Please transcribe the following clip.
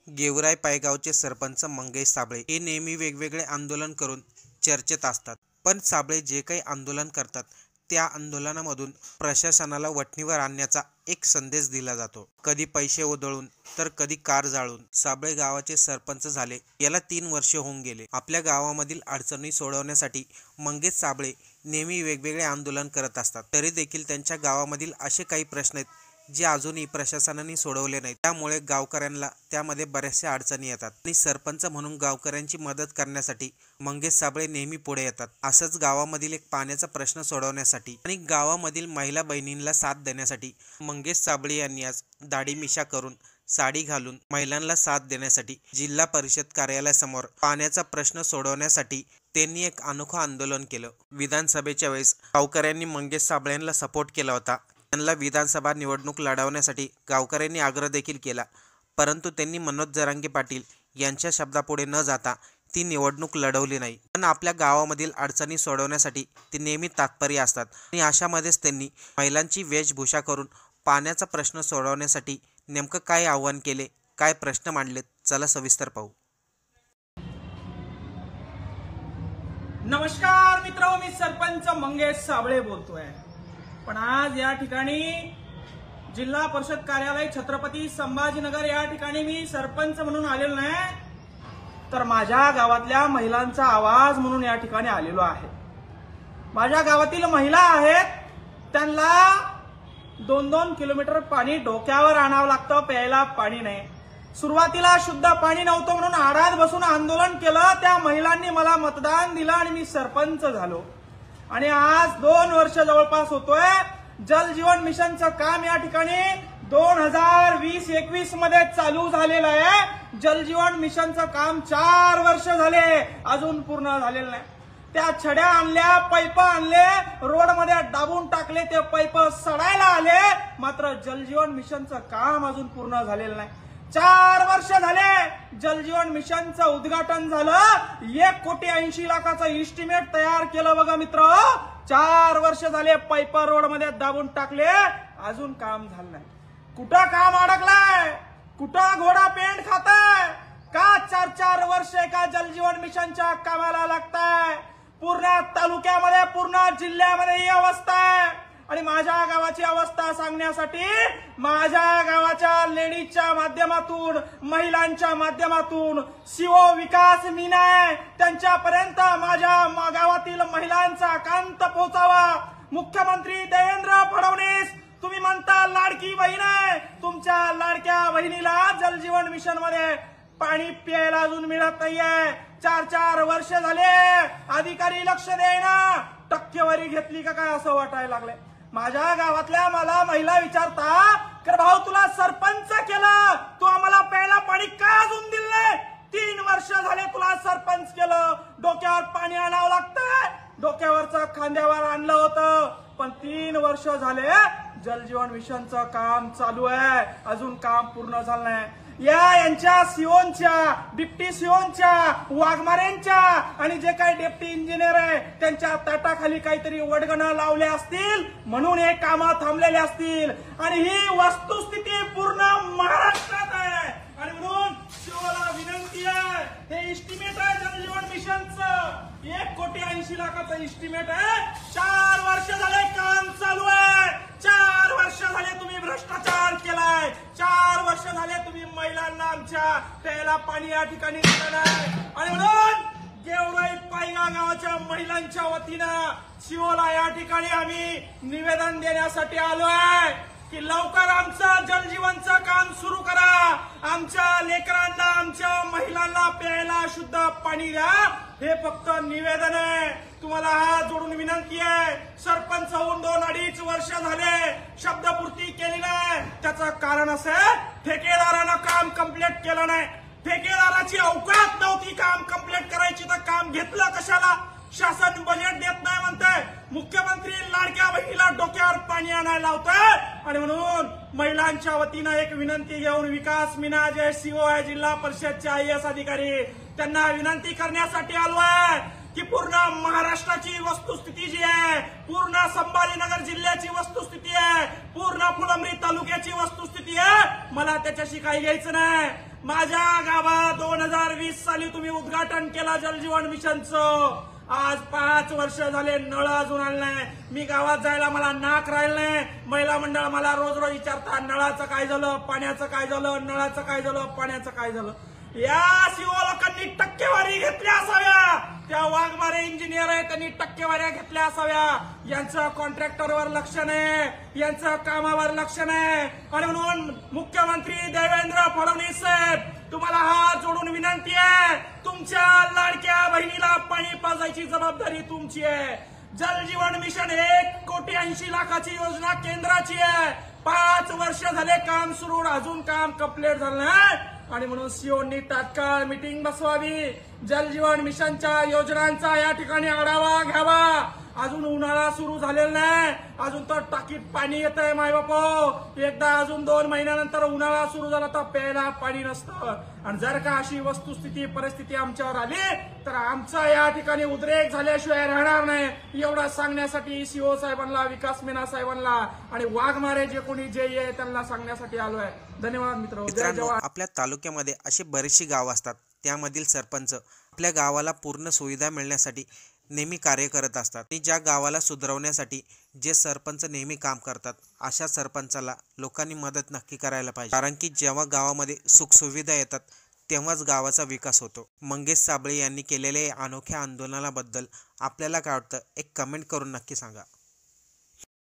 गेवराई पायगावचे सरपंच मंगेश साबळे हे नेहमी वेगवेगळे आंदोलन करून चर्चेत असतात। पण साबळे जे काही आंदोलन करतात त्या आंदोलनामधून प्रशासनाला वठणीवर आणण्याचा एक संदेश दिला जातो। कधी पैसे उधळून तर कधी कार जाळून साबळे गावाचे सरपंच झाले। याला 3 वर्षे होऊन गेले। आपल्या गावामधील अडचणी सोडवण्यासाठी मंगेश साबळे नेहमी वेगवेगळे आंदोलन करत असतात। तरी देखील त्यांच्या गावामधील असे काही प्रश्न आहेत जे अजूनही प्रशासनाने सोडवले नाहीत। त्यामुळे गावकऱ्यांना त्यामध्ये बऱ्याचशा अडचणी येतात आणि सरपंच म्हणून गावकऱ्यांची मदत करण्यासाठी मंगेश साबळे नेहमी पुढे येतात। असंच गावामधील एक पाण्याचा प्रश्न सोडवण्यासाठी आणि गावामधील महिला बहिणींना साथ देण्यासाठी मंगेश साबळे यांनी आज दाढी मिशा करून साडी घालून महिलांना साथ देण्यासाठी जिल्हा परिषद कार्यालयासमोर पाण्याचा प्रश्न सोडवण्यासाठी त्यांनी एक अनोखं आंदोलन केलं। विधानसभेच्या वेळेस गावकऱ्यांनी मंगेश साबळेंना सपोर्ट केला होता। त्यांना विधानसभा निवडणूक लढवण्यासाठी गावकऱ्यांनी आग्रह देखील केला, परंतु त्यांनी मनोज जरांगे पाटील यांच्या शब्दापुढे न जाता ती निवडणूक लढवली नाही। पण आपल्या गावामधील अडचणी सोडवण्यासाठी ते नेहमी तात्पर्य असतात आणि अशामध्येच त्यांनी महिलांची वेशभूषा करून पाण्याचा प्रश्न सोडवण्यासाठी नेमकं काय आव्हान केले, काय प्रश्न मांडलेत, चला सविस्तर पाहू। नमस्कार मित्रांनो, मी सरपंच मंगेश साबळे बोलतोय। पण आज या ठिकाणी जिल्हा परिषद कार्यालय छत्रपती संभाजीनगर या ठिकाणी मी सरपंच म्हणून आलेलो नाही, तर माझ्या गावातल्या महिलांचा आवाज म्हणून या ठिकाणी आलेलो आहे। माझ्या गावातील महिला आहेत, त्यांना 2-2 किलोमीटर पाणी डोक्यावर आणावं लागतं, प्यायला पाणी नाही। सुरुवातीला शुद्ध पाणी नव्हतं म्हणून आडात बसून आंदोलन केलं, त्या महिलांनी मला मतदान दिलं आणि मी सरपंच झालो। आणि आज 2 वर्ष जवळपास होतोय। जल जीवन मिशनचं काम या ठिकाणी 2020-21 मध्ये चालू झालेलं आहे। जल जीवन मिशनचं काम 4 वर्ष झाले, अजून पूर्ण झालेलं नाही। त्या छड्या आणल्या, पैप आणले, रोडमध्ये दाबून टाकले, ते पैप सडायला आले, मात्र जल जीवन मिशनचं काम अजून पूर्ण झालेलं नाही। 4 वर्ष झाले जल जीवन मिशनचं उद्घाटन झालं, 1,80,00,000चं इस्टिमेट तयार केलं बघा मित्र। 4 वर्ष झाले पैप रोडमध्ये दाबून टाकले, अजून काम झालं नाही। कुठं काम अडकलाय, कुठं घोडा पेंट खाताय का? 4-4 वर्ष एका जल जीवन मिशनच्या कामाला लागताय। पूर्ण तालुक्यामध्ये, पूर्ण जिल्ह्यामध्ये ही अवस्था आहे। आणि माझ्या गावाची अवस्था सांगण्यासाठी माझ्या गावाच्या लेडीजच्या माध्यमातून, महिलांच्या माध्यमातून सीओ विकास मीना आहे, त्यांच्यापर्यंत माझ्या गावातील महिलांचा कांत पोहोचावा। मुख्यमंत्री देवेंद्र फडणवीस, तुम्ही म्हणता लाडकी बहीण आहे, तुमच्या लाडक्या बहिणीला जल जीवन मिशन मध्ये पाणी प्यायला अजून मिळत नाहीये। 4-4 वर्ष झाले अधिकारी लक्ष देईना, टक्केवारी घेतली का काय असं वाटायला लागले। माझ्या गावातल्या मला महिला विचारता, कर भाऊ तुला सरपंच केलं, तू आम्हाला प्यायला पाणी का अजून दिलं नाही? 3 वर्ष झाले तुला सरपंच केलं, डोक्यावर पाणी आणावं लागतंय, डोक्यावरचं खांद्यावर आणलं होतं, पण 3 वर्ष झाले जल जीवन मिशनचं काम चालू आहे, अजून काम पूर्ण झालं नाही। यांच्या सीओनच्या, डिप्टी सीओनच्या, वाघमारेंच्या आणि जे काही डेप्टी इंजिनियर आहे त्यांच्या ताटाखाली काहीतरी वडगणं लावले असतील म्हणून हे कामं थांबलेले असतील। आणि ही वस्तुस्थिती पूर्ण महाराष्ट्रात आहे। आणि म्हणून सीओला विनंती आहे, हे इस्टिमेट आहे जल जीवन मिशनचं, 1,80,00,000चं इस्टिमेट आहे। 4 वर्ष झाले काम चालू आहे, 4 वर्ष झाले तुम्ही भ्रष्टाचार केलाय, 4 वर्ष झाले तुम्ही महिलांना आमच्या प्यायला पाणी या ठिकाणी दिलं नाही। आणि म्हणून गेवराई पायगाव गावाच्या महिलांच्या वतीनं सीओला या ठिकाणी आम्ही निवेदन देण्यासाठी आलो आहे की लवकर आमचं जल जीवनचं काम सुरू करा, आमच्या लेकरांना, आमच्या महिलांना प्यायला शुद्ध पाणी द्या। हे फक्त निवेदन आहे, तुम्हाला हात जोडून विनंती आहे। सरपंच होऊन 2-2.5 वर्ष झाले, शब्दपूर्ती केली नाही। त्याचं कारण असं, ठेकेदारानं काम कंप्लीट केलं नाही। ठेकेदाराची अवकात नव्हती काम कंप्लीट करायची, तर काम घेतलं कशाला? शासन बजेट देत नाही म्हणताय, मुख्यमंत्री लाडक्या बहिणीला डोक्यावर पाणी आणायला लावताय। आणि म्हणून महिलांच्या वतीनं एक विनंती घेऊन विकास मीना जे सीओ आहे जिल्हा परिषदचे IAS अधिकारी, त्यांना विनंती करण्यासाठी आलो आहे की पूर्ण महाराष्ट्राची वस्तुस्थिती जी आहे, पूर्ण संभाजीनगर जिल्ह्याची वस्तुस्थिती आहे, पूर्ण फुलंब्री तालुक्याची वस्तुस्थिती आहे, मला त्याच्याशी काही घ्यायचं नाही। माझ्या गावात 2020 साली तुम्ही उद्घाटन केला जलजीवन मिशनचं. आज 5 वर्ष झाले नळ अजून आले नाही. मी गावात जायला मला नाक राहिलं नाही. महिला मंडळ मला रोज रोज विचारतात नळाचं काय झालं, पाण्याचं काय झालं, नळाचं काय झालं, पाण्याचं काय झालं. या सीओ लोकांनी टक्केवारी घेतल्या असाव्या. त्या वाघमारे इंजिनियर आहे त्यांनी टक्केवाऱ्या घेतल्या असाव्या. यांचं कॉन्ट्रॅक्टरवर लक्ष नाही, यांचं कामावर लक्ष नाही. आणि म्हणून मुख्यमंत्री देवेंद्र फडणवीस साहेब तुम्हाला हात जोडून विनंती आहे, तुमच्या लाडक्या बहिणीला पाणी पाजायची जबाबदारी तुमची आहे. जलजीवन मिशन 1,80,00,000 योजना केंद्राची आहे. 5 वर्ष झाले काम सुरू, अजून काम कंप्लीट झालं नाही. आणि म्हणून सीओनी तात्काळ मीटिंग बसवावी. जलजीवन मिशनच्या योजनांचा या ठिकाणी आढावा घ्यावा. अजून उन्हाळा सुरू झालेला नाही, अजून तर टाकीत पाणी येत आहे. मायबापो, एकदा अजून 2 महिन्यानंतर उन्हाळा सुरू झाला तर प्यायला पाणी नसतं. आणि जर का अशी वस्तुस्थिती परिस्थिती आमच्यावर आली तर आमचा या ठिकाणी उद्रेक झाल्याशिवाय राहणार नाही. एवढं सांगण्यासाठी सीओ साहेबांना, विकास मीना साहेबांना आणि वाघमारे जे कोणी जे आहे त्यांना सांगण्यासाठी आलोय. धन्यवाद मित्रांनो. आपल्या तालुक्यामध्ये अशी बरीचशी गावं असतात, त्यामधील सरपंच आपल्या गावाला पूर्ण सुविधा मिळण्यासाठी नेहमी कार्य करत असतात. आणि ज्या गावाला सुधारवण्यासाठी जे सरपंच नेहमी काम करतात, अशा सरपंचाला लोकांनी मदत नक्की करायला पाहिजे. कारण की जेव्हा गावामध्ये सुखसुविधा येतात तेव्हाच गावाचा विकास होतो. मंगेश साबळे यांनी केलेल्या अनोख्या आंदोलनाबद्दल आपल्याला काय वाटतं, एक कमेंट करून नक्की सांगा.